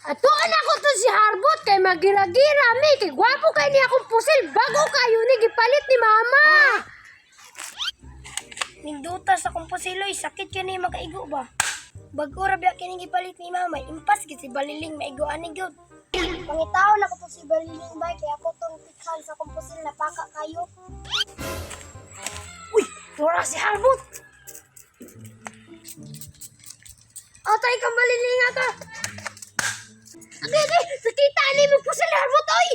Atuan ako to si Harbot kay magira-gira mi kay gwapo kay ni akong pusil bago kayo ni gipalit ni mama. Ninduta sa kong pusiloy, sakit kini makaigo ba? Bago ra biya kini gipalit ni mama, impas gid si Baliling maigo ani gyud. Pangitaw na ko to si Baliling bay kay ako tong tikhan sa kong pusil na paka kayo. Uy, wala si Harbot. Atay kang Baliling ka. Agay, sakita ni mo pusil Harbot oy.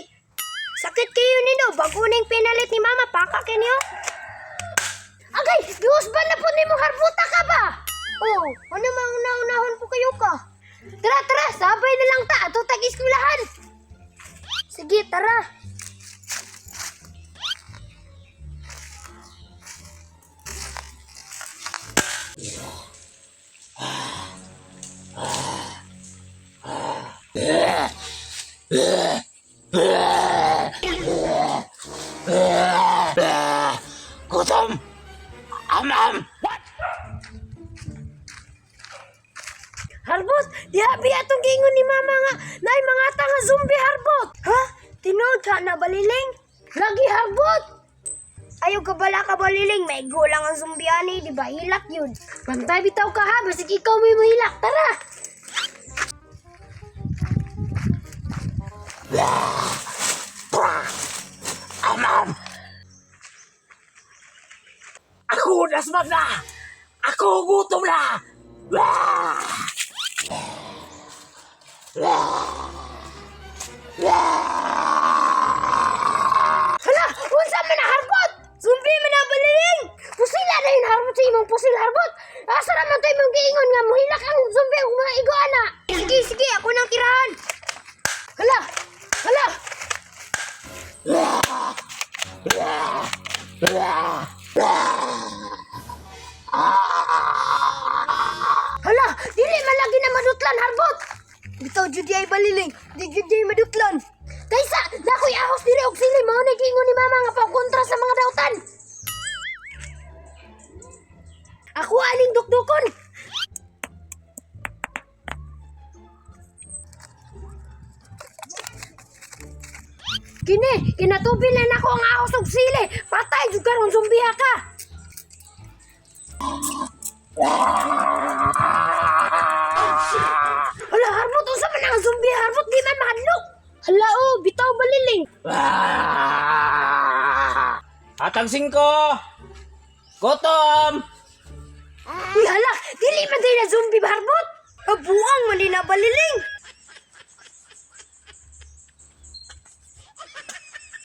Sakit kayo nino, bago ning pinalit ni mama paka kinyo. Agay, giusban na po ni mo Harbuta ka ba? Oh, ano mang naunahon po kayo ka? Tara, sabay na lang ta ato tag-eskwelahan. Sige, tara. Gutom! Amam! Harbot, dihabi atong gingon ni mama nga nay mga tanga zombie Harbot. Ha? Tinood ka na Baliling? Lagi Harbot. Ayaw ka bala ka Baliling, may gulang ang zombiani, di ba? Hilak yun. Bantay bitaw ka ha, basig ikaw may mahilak. Tara. Amam! Ako nasmag na! Ako gutom na! Hala, unsa man na Harbot? Zombie man na Baliling. Pusila na yun Harbot sa imong pusil Harbot. Asa naman tayo mong giingon nga mohilak ang zombie ug mga iguana. Sige, ako nang tirahan. Hala. Hala, dili man lagi na madutlan Harbot. Bitaw jud ay Baliling, di jud ay madutlan. Kaysa, nakoy ahos diri og sili mao na giingon ni mama nga pagkontra sa mga dautan. Ako aning dukdukon. Kini, kinatubil na nako ang ahos og sili. Patay jud karon zombiha ka. Hala, Harbot, unsa man ang zombie Harbot di man mahadlok. Hala oh, bitaw Baliling. Atang 5! Gutom! Uy, hala, dili man tayo na zombie Harbot. Habuang man din na Baliling.